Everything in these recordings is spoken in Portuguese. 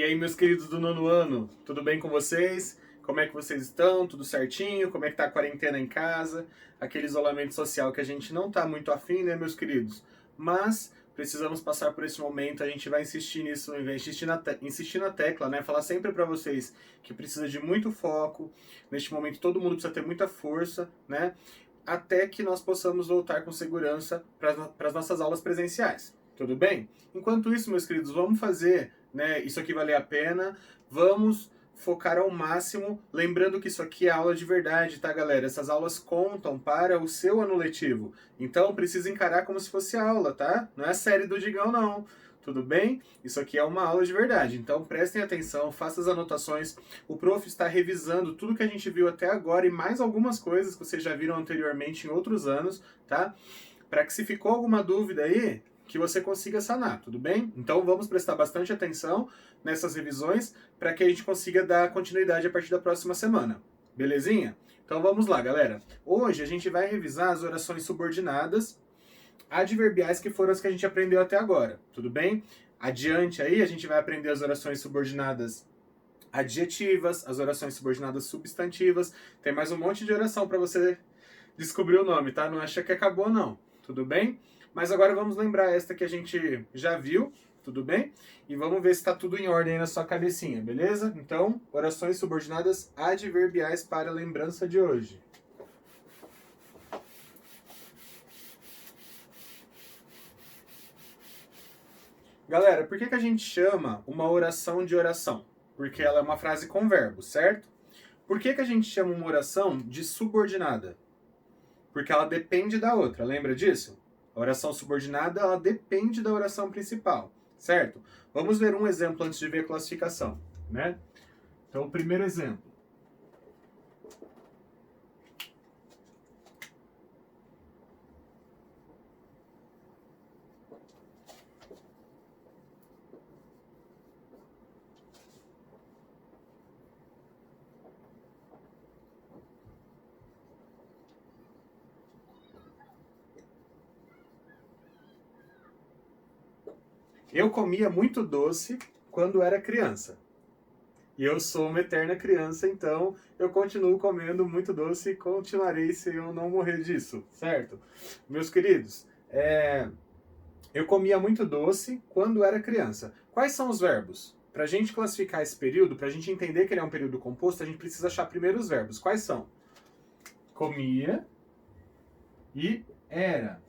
E aí, meus queridos do nono ano, tudo bem com vocês? Como é que vocês estão? Tudo certinho? Como é que tá a quarentena em casa? Aquele isolamento social que a gente não tá muito afim, né, meus queridos? Mas precisamos passar por esse momento, a gente vai insistir nisso, insistir na tecla, né? Falar sempre para vocês que precisa de muito foco. Neste momento todo mundo precisa ter muita força, né? Até que nós possamos voltar com segurança para as nossas aulas presenciais. Tudo bem? Enquanto isso, meus queridos, vamos fazer, né, isso aqui valer a pena, vamos focar ao máximo, lembrando que isso aqui é aula de verdade, tá, galera? Essas aulas contam para o seu ano letivo, então precisa encarar como se fosse aula, tá? Não é a série do Digão, não. Tudo bem? Isso aqui é uma aula de verdade, então prestem atenção, façam as anotações. O prof está revisando tudo que a gente viu até agora e mais algumas coisas que vocês já viram anteriormente em outros anos, tá? Para que se ficou alguma dúvida aí, que você consiga sanar, tudo bem? Então vamos prestar bastante atenção nessas revisões para que a gente consiga dar continuidade a partir da próxima semana. Belezinha? Então vamos lá, galera. Hoje a gente vai revisar as orações subordinadas adverbiais que foram as que a gente aprendeu até agora, tudo bem? Adiante aí a gente vai aprender as orações subordinadas adjetivas, as orações subordinadas substantivas. Tem mais um monte de oração para você descobrir o nome, tá? Não acha que acabou, não. Tudo bem? Mas agora vamos lembrar esta que a gente já viu, tudo bem? E vamos ver se está tudo em ordem aí na sua cabecinha, beleza? Então, orações subordinadas adverbiais para a lembrança de hoje. Galera, por que a gente chama uma oração de oração? Porque ela é uma frase com verbo, certo? Por que a gente chama uma oração de subordinada? Porque ela depende da outra, lembra disso? A oração subordinada, ela depende da oração principal, certo? Vamos ver um exemplo antes de ver a classificação, né? Então, o primeiro exemplo. Eu comia muito doce quando era criança. E eu sou uma eterna criança, então eu continuo comendo muito doce e continuarei se eu não morrer disso, certo? Meus queridos, eu comia muito doce quando era criança. Quais são os verbos? Para a gente classificar esse período, para a gente entender que ele é um período composto, a gente precisa achar primeiro os verbos. Quais são? Comia e era.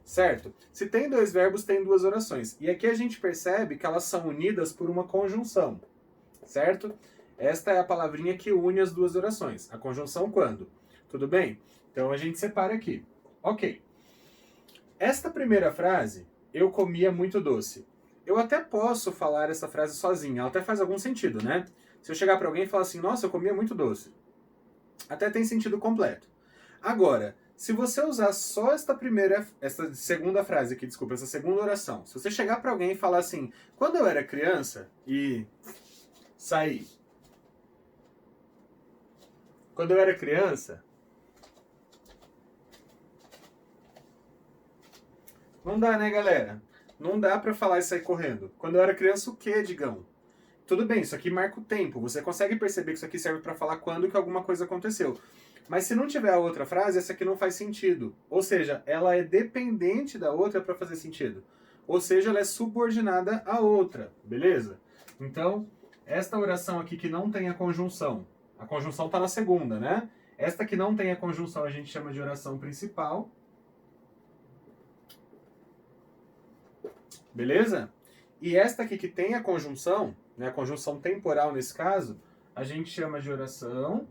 Certo? Se tem dois verbos, tem duas orações. E aqui a gente percebe que elas são unidas por uma conjunção. Certo? Esta é a palavrinha que une as duas orações. A conjunção quando? Tudo bem? Então a gente separa aqui. Ok. Esta primeira frase, eu comia muito doce. Eu até posso falar essa frase sozinha, ela até faz algum sentido, né? Se eu chegar para alguém e falar assim, nossa, eu comia muito doce. Até tem sentido completo. Agora, se você usar só essa segunda frase aqui, desculpa, essa segunda oração, se você chegar para alguém e falar assim, quando eu era criança e sair. Quando eu era criança, não dá, né, galera? Não dá pra falar isso aí correndo. Quando eu era criança, o quê, Digão? Tudo bem, isso aqui marca o tempo. Você consegue perceber que isso aqui serve pra falar quando que alguma coisa aconteceu. Mas se não tiver a outra frase, essa aqui não faz sentido. Ou seja, ela é dependente da outra para fazer sentido. Ou seja, ela é subordinada à outra, beleza? Então, esta oração aqui que não tem a conjunção está na segunda, né? Esta que não tem a conjunção a gente chama de oração principal. Beleza? E esta aqui que tem a conjunção, né, a conjunção temporal nesse caso, a gente chama de oração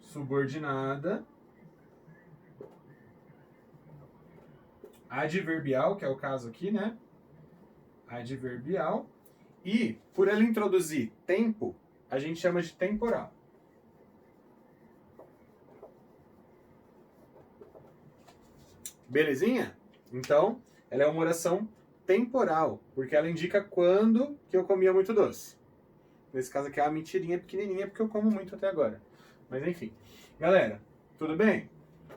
subordinada adverbial, que é o caso aqui, né? Adverbial. E, por ela introduzir tempo, a gente chama de temporal. Belezinha? Então, ela é uma oração temporal, porque ela indica quando que eu comia muito doce. Nesse caso aqui é uma mentirinha pequenininha, porque eu como muito até agora. Mas enfim. Galera, tudo bem?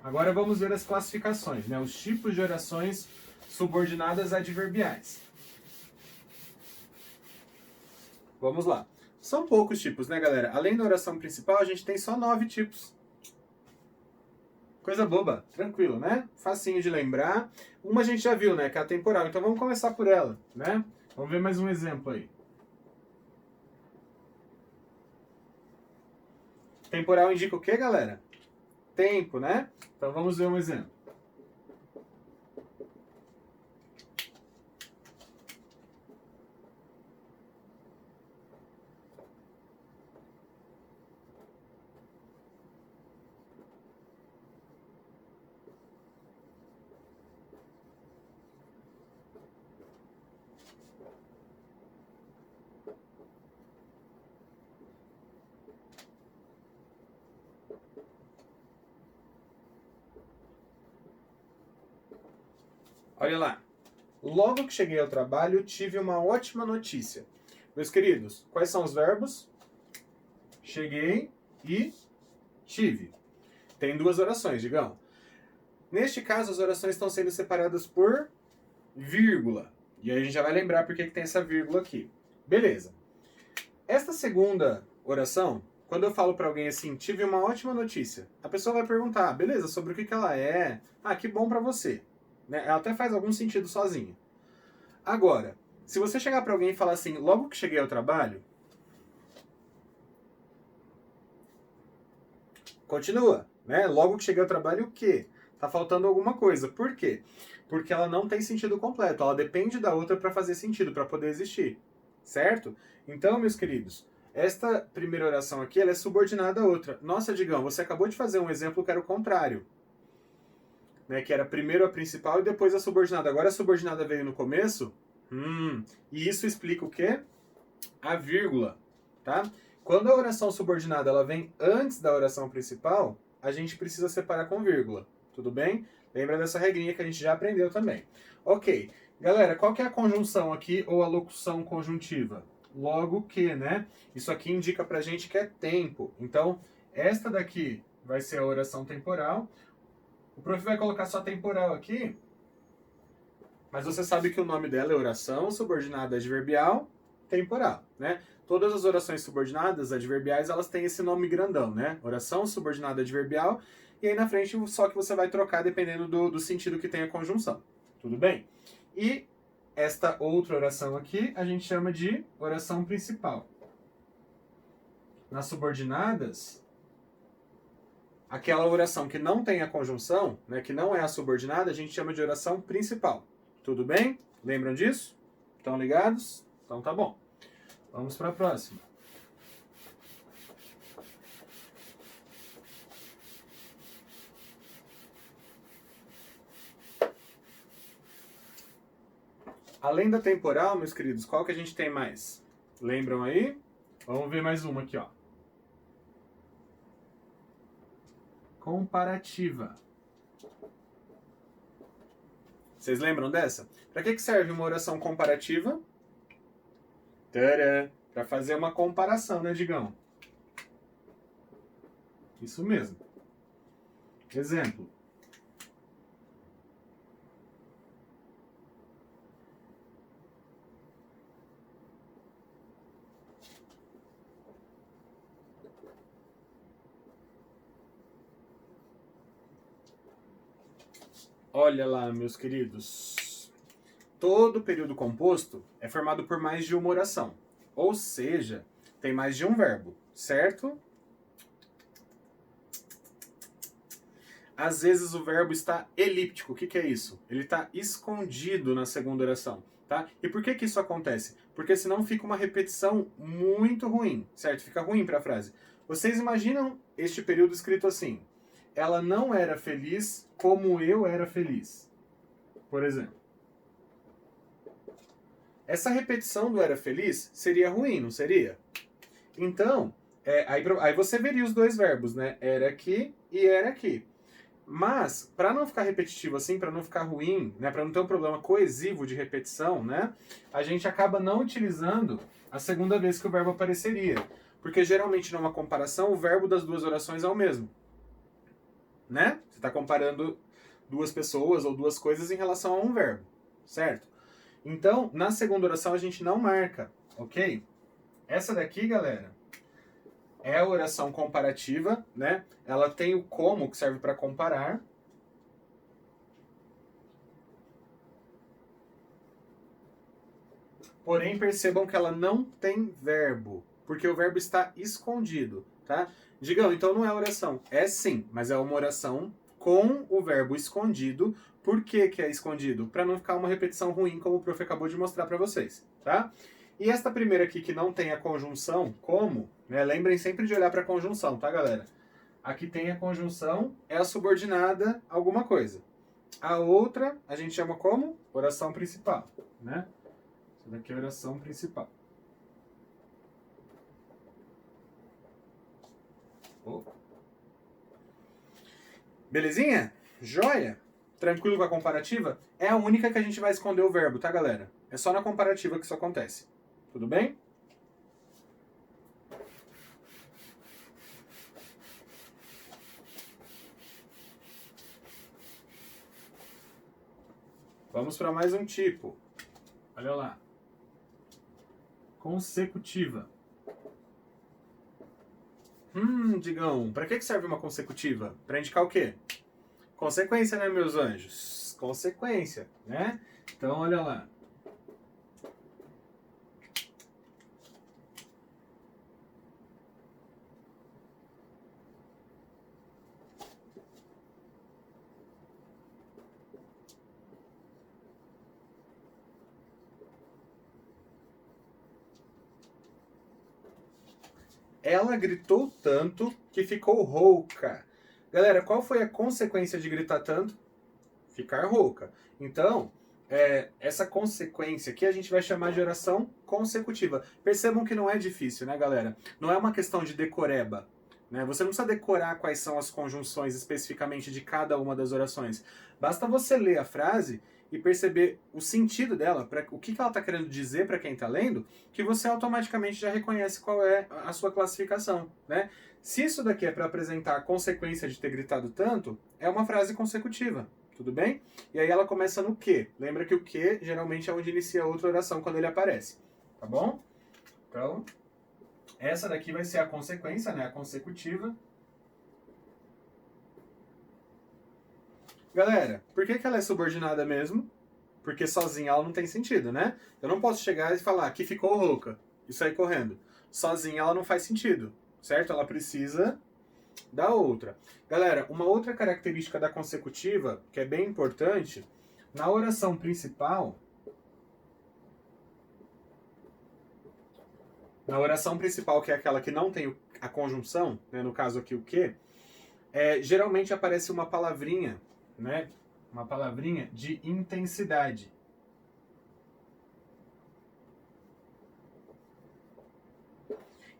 Agora vamos ver as classificações, né? Os tipos de orações subordinadas adverbiais. Vamos lá. São poucos tipos, né, galera? Além da oração principal, a gente tem só 9 tipos. Coisa boba, tranquilo, né? Facinho de lembrar. Uma a gente já viu, né? Que é a temporal. Então vamos começar por ela, né? Vamos ver mais um exemplo aí. Temporal indica o quê, galera? Tempo, né? Então vamos ver um exemplo. Olha lá. Logo que cheguei ao trabalho, tive uma ótima notícia. Meus queridos, quais são os verbos? Cheguei e tive. Tem duas orações, digamos. Neste caso, as orações estão sendo separadas por vírgula. E aí a gente já vai lembrar por que tem essa vírgula aqui. Beleza. Esta segunda oração, quando eu falo para alguém assim, tive uma ótima notícia, a pessoa vai perguntar, beleza, sobre o que ela é. Ah, que bom para você. Né? Ela até faz algum sentido sozinha. Agora, se você chegar para alguém e falar assim, logo que cheguei ao trabalho, continua, né? Logo que cheguei ao trabalho, o quê? Tá faltando alguma coisa. Por quê? Porque ela não tem sentido completo. Ela depende da outra para fazer sentido, para poder existir. Certo? Então, meus queridos, esta primeira oração aqui, ela é subordinada à outra. Nossa, Digão, você acabou de fazer um exemplo que era o contrário. Né? Que era primeiro a principal e depois a subordinada. Agora a subordinada veio no começo. E isso explica o quê? A vírgula. Tá? Quando a oração subordinada ela vem antes da oração principal, a gente precisa separar com vírgula. Tudo bem? Lembra dessa regrinha que a gente já aprendeu também. Ok. Galera, qual que é a conjunção aqui ou a locução conjuntiva? Logo que, né? Isso aqui indica pra gente que é tempo. Então, esta daqui vai ser a oração temporal. O prof vai colocar só temporal aqui, mas você sabe que o nome dela é oração subordinada adverbial temporal, né? Todas as orações subordinadas adverbiais, elas têm esse nome grandão, né? Oração subordinada adverbial, e aí na frente só que você vai trocar dependendo do sentido que tem a conjunção. Tudo bem? E esta outra oração aqui, a gente chama de oração principal. Nas subordinadas, aquela oração que não tem a conjunção, né, que não é a subordinada, a gente chama de oração principal. Tudo bem? Lembram disso? Estão ligados? Então tá bom. Vamos para a próxima. Além da temporal, meus queridos, qual que a gente tem mais? Lembram aí? Vamos ver mais uma aqui, ó. Comparativa. Vocês lembram dessa? Para que serve uma oração comparativa? Tcharam! Para fazer uma comparação, né, Digão? Isso mesmo. Exemplo. Olha lá, meus queridos. Todo período composto é formado por mais de uma oração. Ou seja, tem mais de um verbo, certo? Às vezes o verbo está elíptico. O que é isso? Ele está escondido na segunda oração. Tá? E por que isso acontece? Porque senão fica uma repetição muito ruim, certo? Fica ruim para a frase. Vocês imaginam este período escrito assim? Ela não era feliz como eu era feliz. Por exemplo. Essa repetição do era feliz seria ruim, não seria? Então, aí você veria os dois verbos, né? Era aqui e era aqui. Mas, para não ficar repetitivo assim, para não ficar ruim, né, para não ter um problema coesivo de repetição, né, a gente acaba não utilizando a segunda vez que o verbo apareceria. Porque geralmente numa comparação, o verbo das duas orações é o mesmo. Né? Você está comparando duas pessoas ou duas coisas em relação a um verbo, certo? Então, na segunda oração a gente não marca, ok? Essa daqui, galera, é a oração comparativa, né? Ela tem o como, que serve para comparar. Porém, percebam que ela não tem verbo, porque o verbo está escondido, tá? Digam, então não é oração. É sim, mas é uma oração com o verbo escondido. Por que que é escondido? Para não ficar uma repetição ruim, como o prof acabou de mostrar para vocês, tá? E esta primeira aqui, que não tem a conjunção, como, né? Lembrem sempre de olhar para a conjunção, tá, galera? Aqui tem a conjunção, é a subordinada a alguma coisa. A outra, a gente chama como? Oração principal, né? Essa daqui é a oração principal. Oh. Belezinha? Joia? Tranquilo com a comparativa? É a única que a gente vai esconder o verbo, tá, galera? É só na comparativa que isso acontece. Tudo bem? Vamos para mais um tipo. Olha lá. Consecutiva. Digão, para que serve uma consecutiva? Para indicar o quê? Consequência, né, meus anjos? Consequência, né? Então, olha lá. Ela gritou tanto que ficou rouca. Galera, qual foi a consequência de gritar tanto? Ficar rouca. Então, essa consequência aqui a gente vai chamar de oração consecutiva. Percebam que não é difícil, né, galera? Não é uma questão de decoreba. Né? Você não precisa decorar quais são as conjunções especificamente de cada uma das orações. Basta você ler a frase e perceber o sentido dela, o que ela está querendo dizer para quem está lendo, que você automaticamente já reconhece qual é a sua classificação. Né? Se isso daqui é para apresentar a consequência de ter gritado tanto, é uma frase consecutiva. Tudo bem? E aí ela começa no que. Lembra que o que geralmente é onde inicia outra oração quando ele aparece. Tá bom? Então, essa daqui vai ser a consequência, né? A consecutiva. Galera, por que ela é subordinada mesmo? Porque sozinha ela não tem sentido, né? Eu não posso chegar e falar que ficou rouca e sair correndo. Sozinha ela não faz sentido, certo? Ela precisa da outra. Galera, uma outra característica da consecutiva, que é bem importante, na oração principal, que é aquela que não tem a conjunção, né, no caso aqui o que, geralmente aparece uma palavrinha, né, uma palavrinha de intensidade.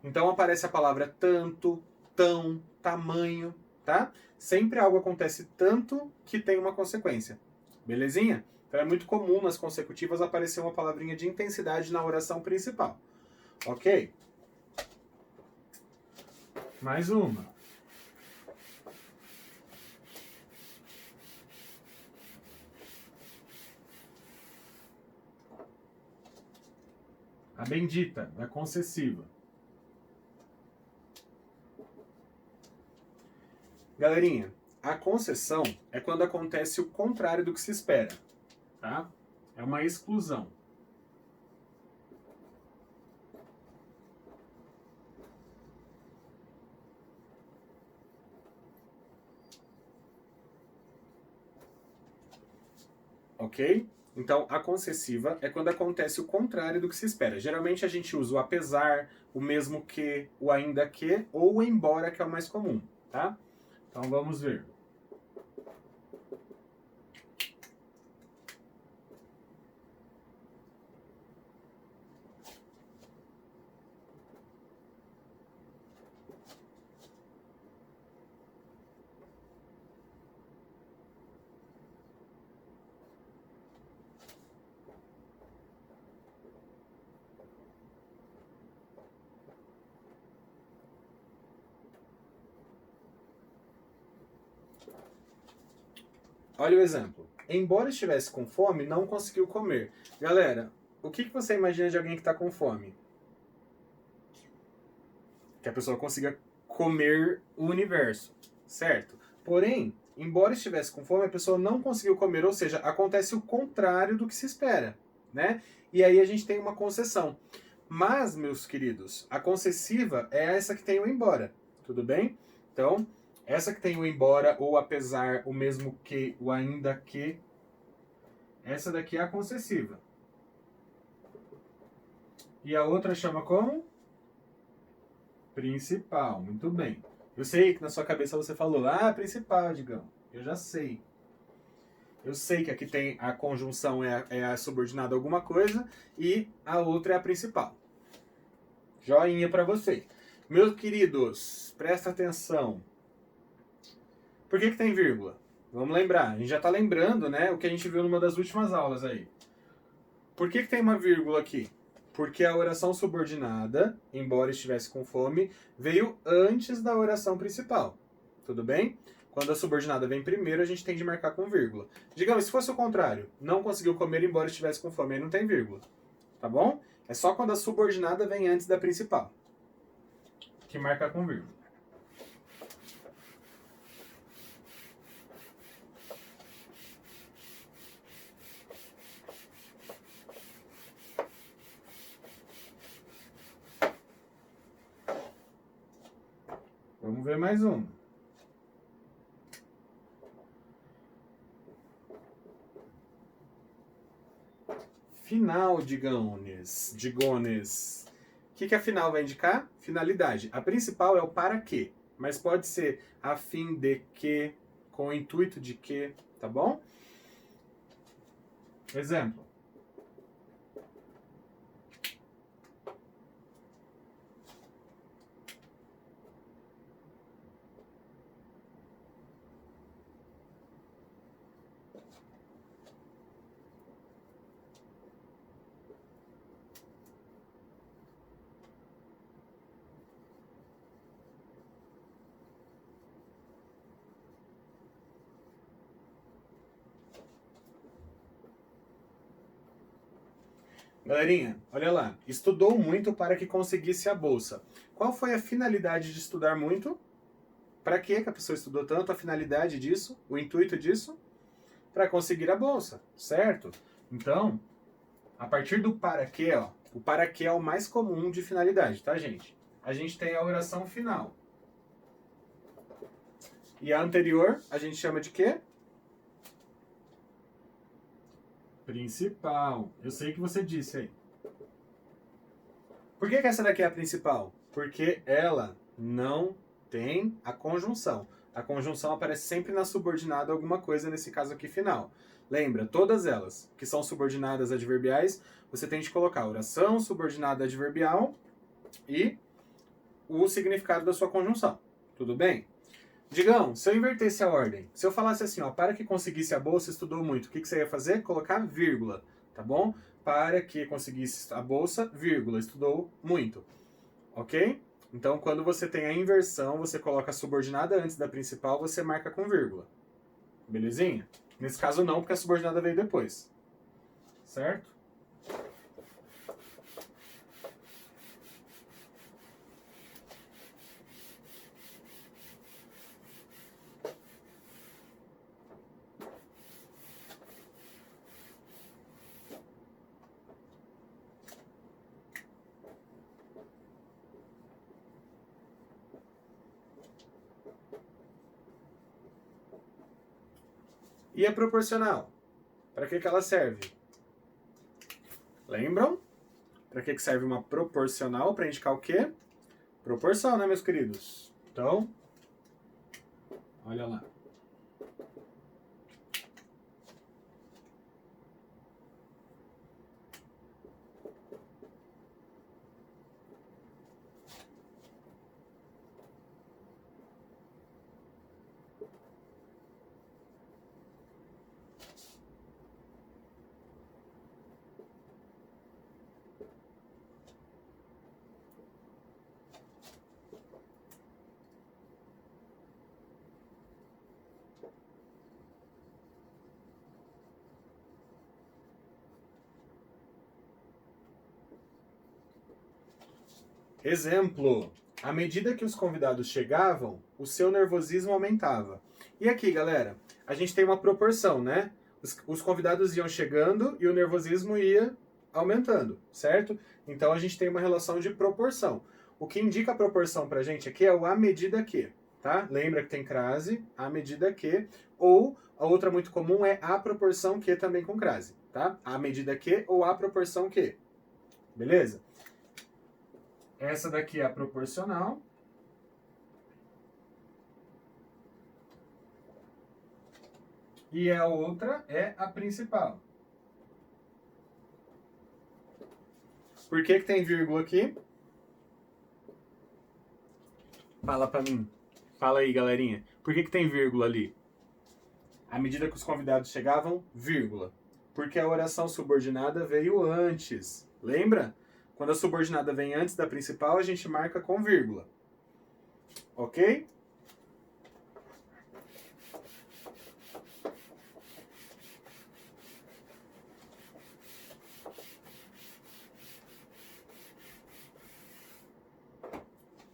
Então aparece a palavra tanto, tão, tamanho, tá? Sempre algo acontece tanto que tem uma consequência. Belezinha? Então é muito comum nas consecutivas aparecer uma palavrinha de intensidade na oração principal. Ok? Mais uma. A bendita, a concessiva. Galerinha, a concessão é quando acontece o contrário do que se espera, tá? É uma exclusão. Ok? Então, a concessiva é quando acontece o contrário do que se espera. Geralmente a gente usa o apesar, o mesmo que, o ainda que ou o embora, que é o mais comum, tá? Então vamos ver. Olha o exemplo. Embora estivesse com fome, não conseguiu comer. Galera, o que você imagina de alguém que está com fome? Que a pessoa consiga comer o universo, certo? Porém, embora estivesse com fome, a pessoa não conseguiu comer, ou seja, acontece o contrário do que se espera, né? E aí a gente tem uma concessão. Mas, meus queridos, a concessiva é essa que tem o embora, tudo bem? Então, essa que tem o embora, ou apesar, o mesmo que, o ainda que, essa daqui é a concessiva. E a outra chama como? Principal, muito bem. Eu sei que na sua cabeça você falou, principal, Digão. Eu já sei. Eu sei que aqui tem a conjunção é a subordinada a alguma coisa e a outra é a principal. Joinha para você. Meus queridos, presta atenção. Por que tem vírgula? Vamos lembrar. A gente já está lembrando, né, o que a gente viu numa das últimas aulas aí. Por que tem uma vírgula aqui? Porque a oração subordinada, embora estivesse com fome, veio antes da oração principal. Tudo bem? Quando a subordinada vem primeiro, a gente tem de marcar com vírgula. Digamos, se fosse o contrário, não conseguiu comer embora estivesse com fome, aí não tem vírgula. Tá bom? É só quando a subordinada vem antes da principal que marca com vírgula. Vamos ver mais um. Final, digones. O que a final vai indicar? Finalidade. A principal é o para quê, mas pode ser a fim de que, com o intuito de que, tá bom? Exemplo. Galerinha, olha lá. Estudou muito para que conseguisse a bolsa. Qual foi a finalidade de estudar muito? Para que a pessoa estudou tanto? A finalidade disso? O intuito disso? Para conseguir a bolsa, certo? Então, a partir do para que, ó, o para que é o mais comum de finalidade, tá, gente? A gente tem a oração final. E a anterior, a gente chama de quê? Principal. Eu sei que você disse aí. Por que essa daqui é a principal? Porque ela não tem a conjunção. A conjunção aparece sempre na subordinada alguma coisa, nesse caso aqui final. Lembra, todas elas que são subordinadas adverbiais, você tem de colocar oração subordinada adverbial e o significado da sua conjunção. Tudo bem? Digão, se eu invertesse a ordem, se eu falasse assim, ó, para que conseguisse a bolsa, estudou muito, o que você ia fazer? Colocar vírgula, tá bom? Para que conseguisse a bolsa, vírgula, estudou muito, ok? Então, quando você tem a inversão, você coloca a subordinada antes da principal, você marca com vírgula. Belezinha? Nesse caso não, porque a subordinada veio depois. Certo? E a proporcional? Para que ela serve? Lembram? Para que serve uma proporcional? Para indicar o quê? Proporção, né, meus queridos? Então, olha lá. Exemplo. À medida que os convidados chegavam, o seu nervosismo aumentava. E aqui, galera, a gente tem uma proporção, né? Os convidados iam chegando e o nervosismo ia aumentando, certo? Então a gente tem uma relação de proporção. O que indica a proporção pra gente aqui é o à medida que, tá? Lembra que tem crase, à medida que, ou a outra muito comum é à proporção que também com crase, tá? À medida que ou à proporção que. Beleza? Essa daqui é a proporcional. E a outra é a principal. Por que tem vírgula aqui? Fala pra mim. Fala aí, galerinha. Por que tem vírgula ali? À medida que os convidados chegavam, vírgula. Porque a oração subordinada veio antes. Lembra? Quando a subordinada vem antes da principal, a gente marca com vírgula. Ok?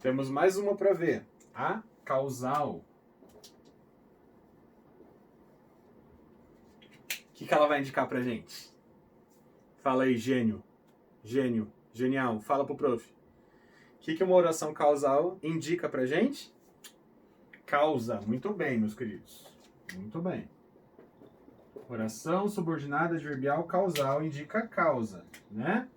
Temos mais uma para ver. A causal. O que ela vai indicar pra gente? Fala aí, gênio. Gênio. Genial. Fala pro prof. O que uma oração causal indica pra gente? Causa. Muito bem, meus queridos. Muito bem. Oração subordinada adverbial causal indica causa, né?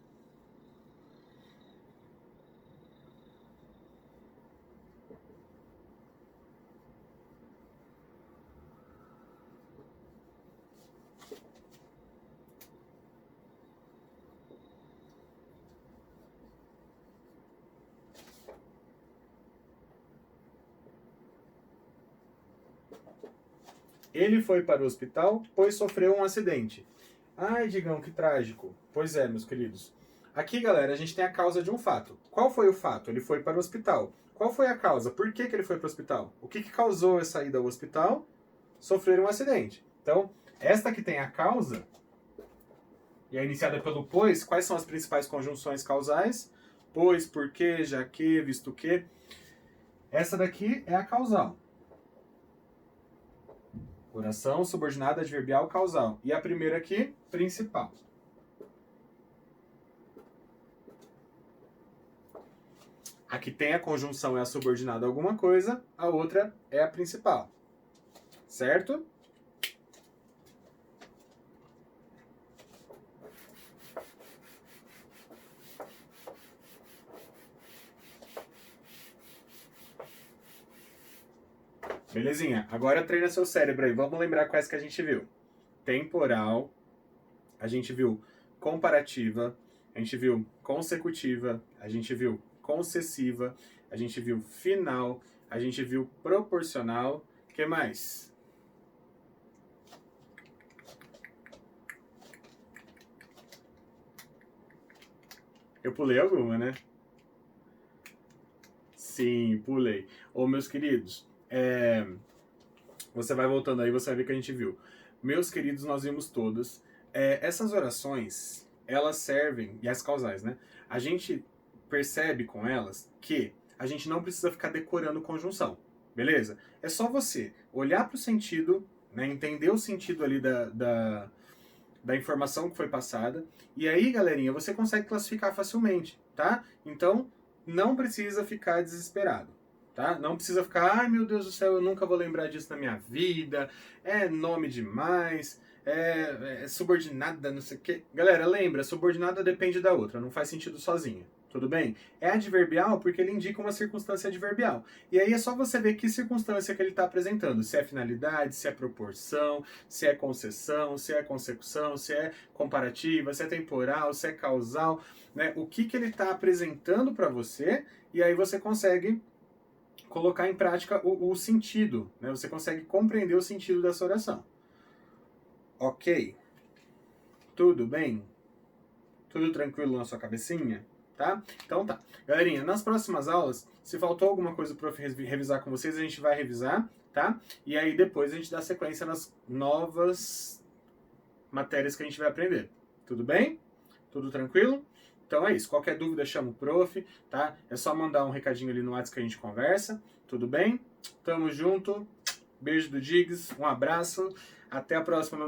Ele foi para o hospital, pois sofreu um acidente. Ai, Digão, que trágico. Pois é, meus queridos. Aqui, galera, a gente tem a causa de um fato. Qual foi o fato? Ele foi para o hospital. Qual foi a causa? Por que ele foi para o hospital? O que causou essa ida ao hospital? Sofrer um acidente. Então, esta que tem a causa, e é iniciada pelo pois, quais são as principais conjunções causais? Pois, porque, já que, visto que. Essa daqui é a causal. Oração subordinada adverbial causal. E a primeira aqui, principal. A que tem a conjunção é a subordinada a alguma coisa, a outra é a principal. Certo? Belezinha. Agora treina seu cérebro aí. Vamos lembrar quais que a gente viu. Temporal, a gente viu comparativa, a gente viu consecutiva, a gente viu concessiva, a gente viu final, a gente viu proporcional. O que mais? Eu pulei alguma, né? Sim, pulei. Ô, meus queridos, você vai voltando aí, você vai ver que a gente viu. Meus queridos, nós vimos todas. Essas orações, elas servem, e as causais, né? A gente percebe com elas que a gente não precisa ficar decorando conjunção, beleza? É só você olhar para o sentido, né, entender o sentido ali da informação que foi passada, e aí, galerinha, você consegue classificar facilmente, tá? Então, não precisa ficar desesperado. Tá? Não precisa ficar, ai meu Deus do céu, eu nunca vou lembrar disso na minha vida, é nome demais, é subordinada, não sei o quê. Galera, lembra, subordinada depende da outra, não faz sentido sozinha, tudo bem? É adverbial porque ele indica uma circunstância adverbial. E aí é só você ver que circunstância que ele está apresentando, se é finalidade, se é proporção, se é concessão, se é consecução, se é comparativa, se é temporal, se é causal, né? O que ele está apresentando para você, e aí você consegue colocar em prática o sentido, né? Você consegue compreender o sentido dessa oração. Ok? Tudo bem? Tudo tranquilo na sua cabecinha? Tá? Então tá. Galerinha, nas próximas aulas, se faltou alguma coisa para eu revisar com vocês, a gente vai revisar, tá? E aí depois a gente dá sequência nas novas matérias que a gente vai aprender. Tudo bem? Tudo tranquilo? Então é isso, qualquer dúvida chama o prof, tá? É só mandar um recadinho ali no WhatsApp que a gente conversa, tudo bem? Tamo junto, beijo do Diggs, um abraço, até a próxima.